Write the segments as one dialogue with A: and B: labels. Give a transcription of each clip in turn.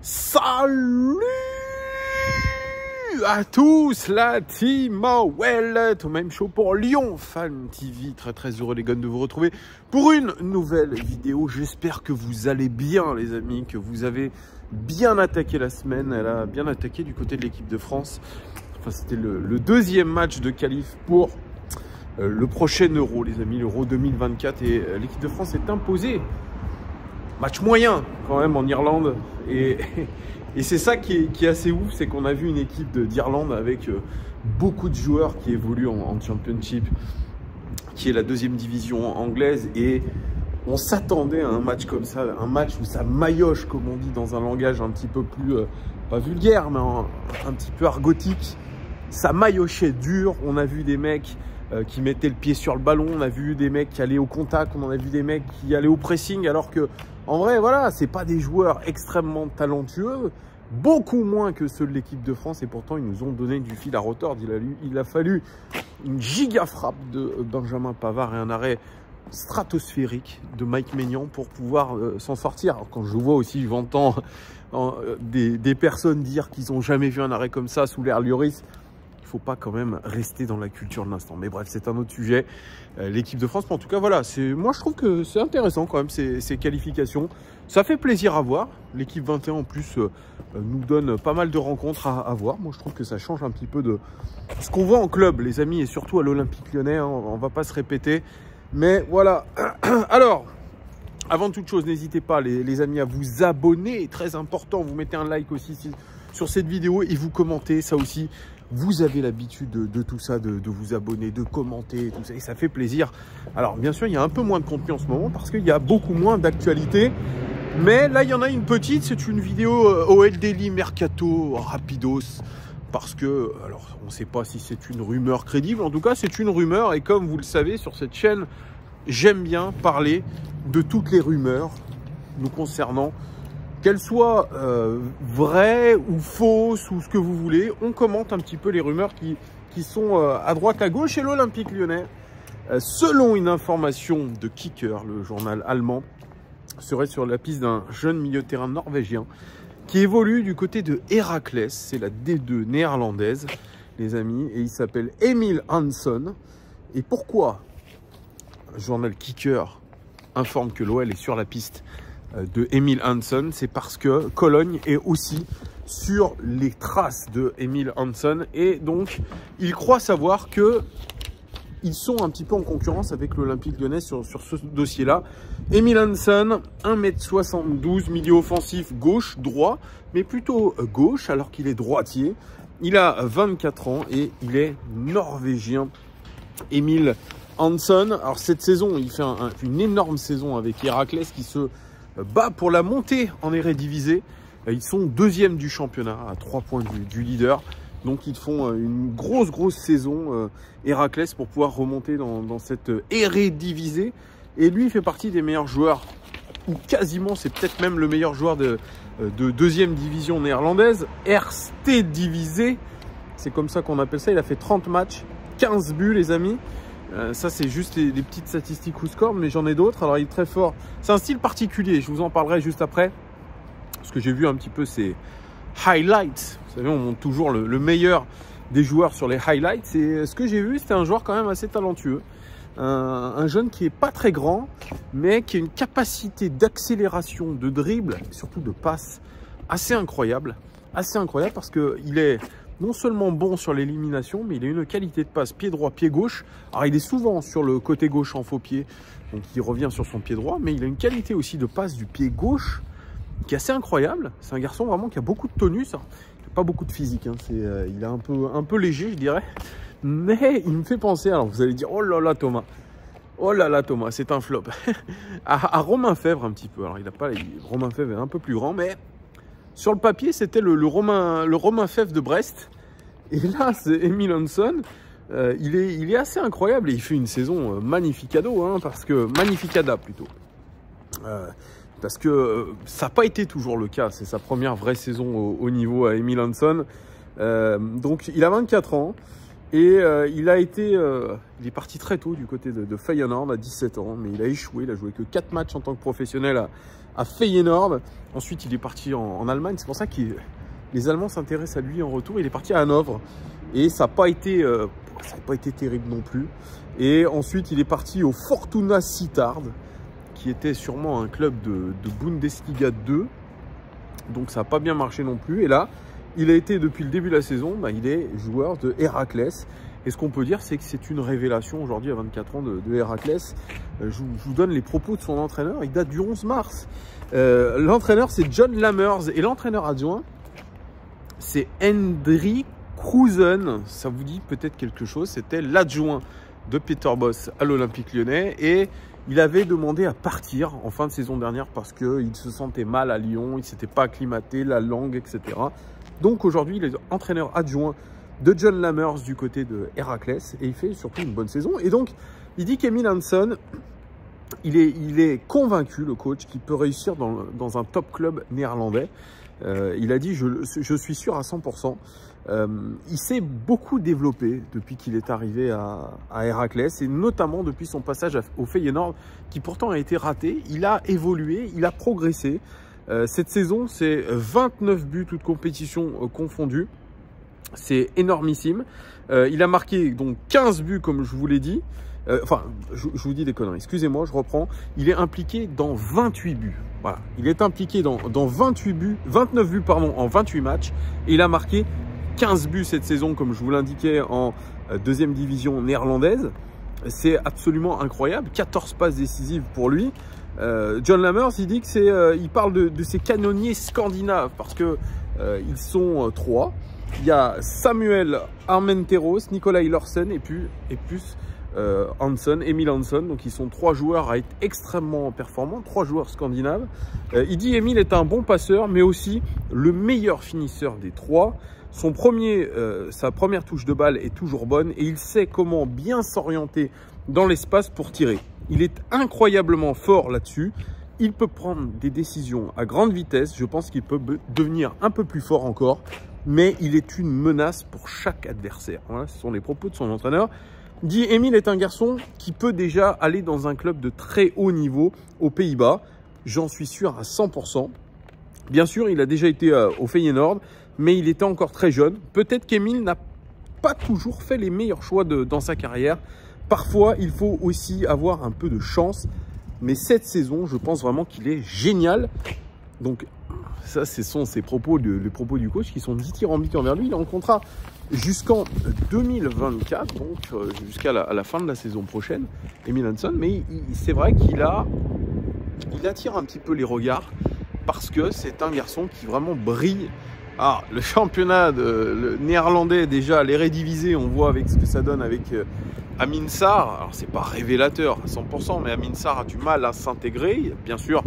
A: Salut à tous, la team Ouellet, au même show pour Lyon Fan TV. Très heureux les gars de vous retrouver pour une nouvelle vidéo. J'espère que vous allez bien les amis, que vous avez bien attaqué la semaine. Elle a bien attaqué du côté de l'équipe de France. Enfin, c'était le deuxième match de qualif pour le prochain Euro les amis, l'Euro 2024, et l'équipe de France est imposée. Match moyen quand même en Irlande, et c'est ça qui est assez ouf, c'est qu'on a vu une équipe d'Irlande avec beaucoup de joueurs qui évoluent en Championship, qui est la deuxième division anglaise, et on s'attendait à un match comme ça, un match où ça maillotche, comme on dit dans un langage un petit peu plus, pas vulgaire, mais un petit peu argotique. Ça maillotchait dur, on a vu des mecs qui mettaient le pied sur le ballon, on a vu des mecs qui allaient au contact, on en a vu des mecs qui allaient au pressing, alors que en vrai, voilà, c'est pas des joueurs extrêmement talentueux, beaucoup moins que ceux de l'équipe de France, et pourtant ils nous ont donné du fil à retordre. Il a fallu une giga frappe de Benjamin Pavard et un arrêt stratosphérique de Mike Maignan pour pouvoir s'en sortir. Alors, quand je vois aussi, j'entends des personnes dire qu'ils n'ont jamais vu un arrêt comme ça sous l'ère Lloris. Il ne faut pas quand même rester dans la culture de l'instant. Mais bref, c'est un autre sujet. L'équipe de France, mais en tout cas, voilà. Moi, je trouve que c'est intéressant quand même, ces qualifications. Ça fait plaisir à voir. L'équipe 21, en plus, nous donne pas mal de rencontres à voir. Moi, je trouve que ça change un petit peu de ce qu'on voit en club, les amis, et surtout à l'Olympique Lyonnais. Hein, on ne va pas se répéter. Mais voilà. Alors, avant toute chose, n'hésitez pas, les amis, à vous abonner. Très important, vous mettez un like aussi sur cette vidéo et vous commentez, ça aussi. Vous avez l'habitude de tout ça, de vous abonner, de commenter, tout ça, et ça fait plaisir. Alors, bien sûr, il y a un peu moins de contenu en ce moment parce qu'il y a beaucoup moins d'actualité. Mais là, il y en a une petite, c'est une vidéo OL Daily Mercato Rapidos. Parce que, alors, on ne sait pas si c'est une rumeur crédible. En tout cas, c'est une rumeur. Et comme vous le savez, sur cette chaîne, j'aime bien parler de toutes les rumeurs nous concernant. Qu'elles soient vraies ou fausses ou ce que vous voulez, on commente un petit peu les rumeurs qui sont à droite à gauche. Et l'Olympique Lyonnais, selon une information de Kicker, le journal allemand, serait sur la piste d'un jeune milieu de terrain norvégien qui évolue du côté de Heracles. C'est la D2 néerlandaise, les amis, et il s'appelle Emil Hansson. Et pourquoi le journal Kicker informe que l'OL est sur la piste de Emil Hansson? C'est parce que Cologne est aussi sur les traces de Emil Hansson, et donc il croit savoir que ils sont un petit peu en concurrence avec l'Olympique Lyonnais sur ce dossier-là. Emil Hansson, 1m72, milieu offensif gauche-droit, mais plutôt gauche alors qu'il est droitier. Il a 24 ans et il est norvégien. Emil Hansson, alors cette saison, il fait une énorme saison avec Heracles qui se bat pour la montée en Eredivisie. Ils sont deuxième du championnat à 3 points du leader. Donc ils font une grosse saison Heracles pour pouvoir remonter dans cette Eredivisie. Et lui, il fait partie des meilleurs joueurs, ou quasiment, c'est peut-être même le meilleur joueur de deuxième division néerlandaise, Eerste Divisie. C'est comme ça qu'on appelle ça. Il a fait 30 matchs, 15 buts les amis. Ça, c'est juste des petites statistiques ou score, mais j'en ai d'autres. Alors, il est très fort. C'est un style particulier. Je vous en parlerai juste après. Parce que j'ai vu un petit peu ces highlights. Vous savez, on montre toujours le meilleur des joueurs sur les highlights. Et ce que j'ai vu, c'était un joueur quand même assez talentueux. Un jeune qui est pas très grand, mais qui a une capacité d'accélération, de dribble, et surtout de passe assez incroyable. Assez incroyable parce qu'il est non seulement bon sur l'élimination, mais il a une qualité de passe pied droit, pied gauche. Alors, il est souvent sur le côté gauche en faux pied, donc il revient sur son pied droit, mais il a une qualité aussi de passe du pied gauche qui est assez incroyable. C'est un garçon vraiment qui a beaucoup de tonus, hein. Pas beaucoup de physique, hein. Il est un peu léger, je dirais, mais il me fait penser, alors vous allez dire, oh là là Thomas, c'est un flop, à Romain Fèvre un petit peu. Alors Romain Fèvre est un peu plus grand, mais sur le papier, c'était le Romain Fèvre de Brest. Et là, c'est Emil Hansson. Il est assez incroyable et il fait une saison magnificado, hein, magnificada plutôt. Parce que ça n'a pas été toujours le cas. C'est sa première vraie saison au niveau à Emil Hansson. Donc, il a 24 ans. Et il est parti très tôt du côté de Feyenoord à 17 ans. Mais il a échoué. Il a joué que 4 matchs en tant que professionnel à Feyenoord. Ensuite, il est parti en Allemagne. C'est pour ça que les Allemands s'intéressent à lui en retour. Il est parti à Hanovre et ça n'a pas été terrible non plus. Et ensuite, il est parti au Fortuna Sittard, qui était sûrement un club de Bundesliga 2. Donc, ça n'a pas bien marché non plus. Et là, il a été, depuis le début de la saison, il est joueur de Héraclès. Et ce qu'on peut dire, c'est que c'est une révélation aujourd'hui à 24 ans de Héraclès. Je vous donne les propos de son entraîneur. Il date du 11 mars. L'entraîneur, c'est John Lammers. Et l'entraîneur adjoint, c'est Hendrik Kruse. Ça vous dit peut-être quelque chose. C'était l'adjoint de Peter Bosz à l'Olympique Lyonnais. Et il avait demandé à partir en fin de saison dernière parce qu'il se sentait mal à Lyon. Il ne s'était pas acclimaté, la langue, etc. Donc aujourd'hui, il est entraîneur adjoint de John Lammers du côté de Héraclès et il fait surtout une bonne saison. Et donc, il dit qu'Emil Hansson, il est convaincu, le coach, qu'il peut réussir dans un top club néerlandais. Il a dit, je suis sûr à 100%. Il s'est beaucoup développé depuis qu'il est arrivé à Héraclès et notamment depuis son passage au Feyenoord qui pourtant a été raté. Il a évolué, il a progressé. Cette saison, c'est 29 buts, toutes compétitions confondues. C'est énormissime. Il a marqué donc 15 buts, comme je vous l'ai dit. Enfin, je vous dis des conneries. Excusez-moi, je reprends. Il est impliqué dans 28 buts. Voilà. Il est impliqué dans 29 buts pardon, en 28 matchs. Et il a marqué 15 buts cette saison, comme je vous l'indiquais, en deuxième division néerlandaise. C'est absolument incroyable. 14 passes décisives pour lui. John Lammers, il dit que c'est, il parle de ces canonniers scandinaves parce que ils sont 3. Il y a Samuel Armenteros, Nikolai Larsen et plus Emil Hansson. Donc ils sont 3 joueurs à être extrêmement performants, 3 joueurs scandinaves. Il dit Emil est un bon passeur, mais aussi le meilleur finisseur des 3. Sa première touche de balle est toujours bonne et il sait comment bien s'orienter dans l'espace pour tirer. Il est incroyablement fort là-dessus. Il peut prendre des décisions à grande vitesse. Je pense qu'il peut devenir un peu plus fort encore. Mais il est une menace pour chaque adversaire. Voilà, ce sont les propos de son entraîneur. Il dit Emil est un garçon qui peut déjà aller dans un club de très haut niveau aux Pays-Bas. J'en suis sûr à 100%. Bien sûr, il a déjà été au Feyenoord, mais il était encore très jeune. Peut-être qu'Emil n'a pas toujours fait les meilleurs choix dans sa carrière. Parfois, il faut aussi avoir un peu de chance. Mais cette saison, je pense vraiment qu'il est génial. Donc, ça, ce sont les propos du coach qui sont dithyrambiques envers lui. Il est en contrat jusqu'en 2024, donc jusqu'à la fin de la saison prochaine, Emil Hansson. Mais c'est vrai qu'il attire un petit peu les regards parce que c'est un garçon qui vraiment brille. Ah, le championnat le néerlandais, déjà, l'Eredivisie, on voit avec ce que ça donne avec Amin Sarr. Alors, c'est pas révélateur à 100%, mais Amin Sarr a du mal à s'intégrer. Bien sûr,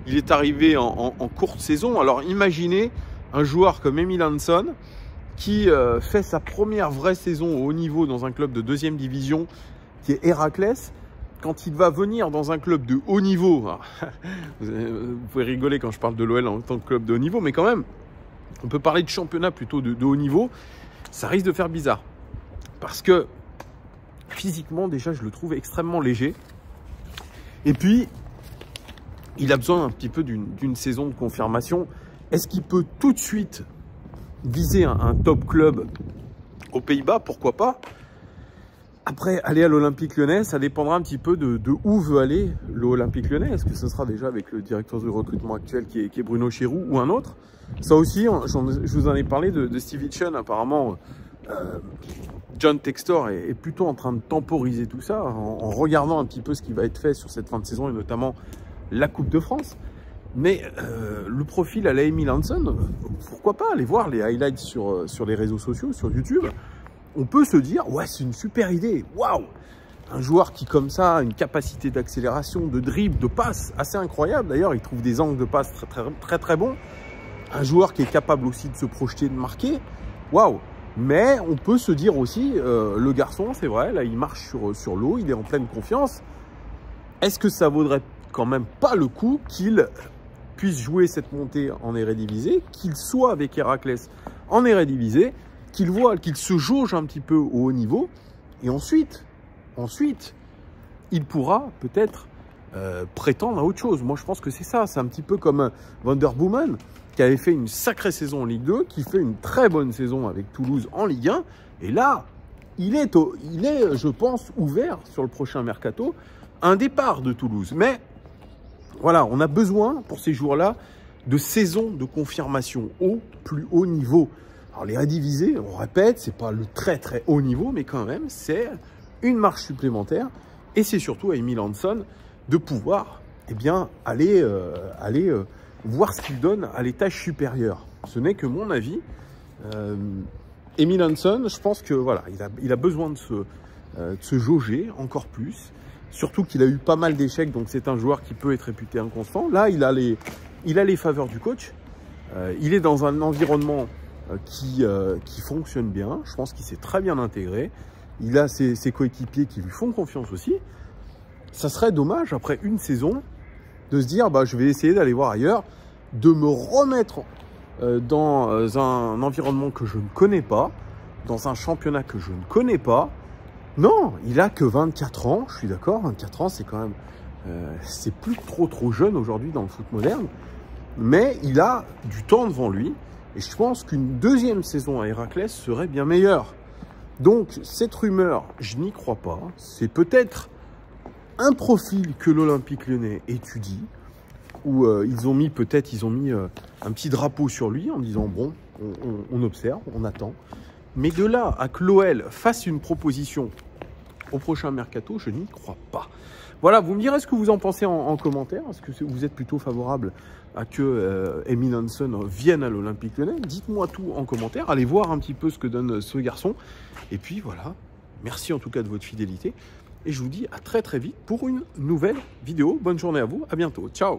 A: il est arrivé en courte saison. Alors, imaginez un joueur comme Emil Hansson qui fait sa première vraie saison au haut niveau dans un club de deuxième division qui est Héraclès. Quand il va venir dans un club de haut niveau, alors, vous pouvez rigoler quand je parle de l'OL en tant que club de haut niveau, mais quand même, on peut parler de championnat plutôt de haut niveau, ça risque de faire bizarre. Parce que physiquement, déjà, je le trouve extrêmement léger. Et puis, il a besoin un petit peu d'une saison de confirmation. Est-ce qu'il peut tout de suite viser un top club aux Pays-Bas? Pourquoi pas? Après, aller à l'Olympique Lyonnais, ça dépendra un petit peu de où veut aller l'Olympique Lyonnais. Est-ce que ce sera déjà avec le directeur du recrutement actuel qui est Bruno Chiroux ou un autre? Ça aussi, je vous en ai parlé de Steve Hitchen. Apparemment, John Textor est plutôt en train de temporiser tout ça en regardant un petit peu ce qui va être fait sur cette fin de saison et notamment la Coupe de France. Mais le profil à la Emil Hansson, pourquoi pas aller voir les highlights sur les réseaux sociaux, sur YouTube. On peut se dire, ouais, c'est une super idée, waouh! Un joueur qui, comme ça, a une capacité d'accélération, de dribble, de passe assez incroyable. D'ailleurs, il trouve des angles de passe très bons. Un joueur qui est capable aussi de se projeter, de marquer, waouh! Mais on peut se dire aussi, le garçon, c'est vrai, là, il marche sur l'eau, il est en pleine confiance. Est-ce que ça vaudrait quand même pas le coup qu'il puisse jouer cette montée en Eredivisie, qu'il soit avec Héraclès en Eredivisie, qu'il se jauge un petit peu au haut niveau, et ensuite, il pourra peut-être prétendre à autre chose. Moi, je pense que c'est ça. C'est un petit peu comme Wonder Woman, qui avait fait une sacrée saison en Ligue 2, qui fait une très bonne saison avec Toulouse en Ligue 1. Et là, il est, je pense, ouvert sur le prochain mercato, un départ de Toulouse. Mais voilà, on a besoin pour ces joueurs-là de saisons de confirmation au plus haut niveau. Alors les A-divisés, on répète, c'est pas le très très haut niveau, mais quand même, c'est une marche supplémentaire. Et c'est surtout à Emile Hanson de pouvoir aller voir ce qu'il donne à l'étage supérieur. Ce n'est que mon avis. Emile Hanson, je pense que voilà, il a besoin de se jauger encore plus. Surtout qu'il a eu pas mal d'échecs, donc c'est un joueur qui peut être réputé inconstant. Là, il a les faveurs du coach. Il est dans un environnement qui fonctionne bien. Je pense qu'il s'est très bien intégré. Il a ses coéquipiers qui lui font confiance aussi. Ça serait dommage, après une saison, de se dire bah, je vais essayer d'aller voir ailleurs, de me remettre dans un environnement que je ne connais pas, dans un championnat que je ne connais pas. Non, il a que 24 ans, je suis d'accord, 24 ans, c'est quand même... c'est plus trop jeune aujourd'hui dans le foot moderne, mais il a du temps devant lui, et je pense qu'une deuxième saison à Héraclès serait bien meilleure. Donc, cette rumeur, je n'y crois pas. C'est peut-être un profil que l'Olympique Lyonnais étudie, où ils ont mis un petit drapeau sur lui en disant, bon, on observe, on attend. Mais de là à que l'OL fasse une proposition au prochain mercato, je n'y crois pas. Voilà, vous me direz ce que vous en pensez en commentaire. Est-ce que vous êtes plutôt favorable à que Emile Hanson vienne à l'Olympique Lyonnais? Dites-moi tout en commentaire. Allez voir un petit peu ce que donne ce garçon. Et puis voilà, merci en tout cas de votre fidélité. Et je vous dis à très vite pour une nouvelle vidéo. Bonne journée à vous, à bientôt. Ciao!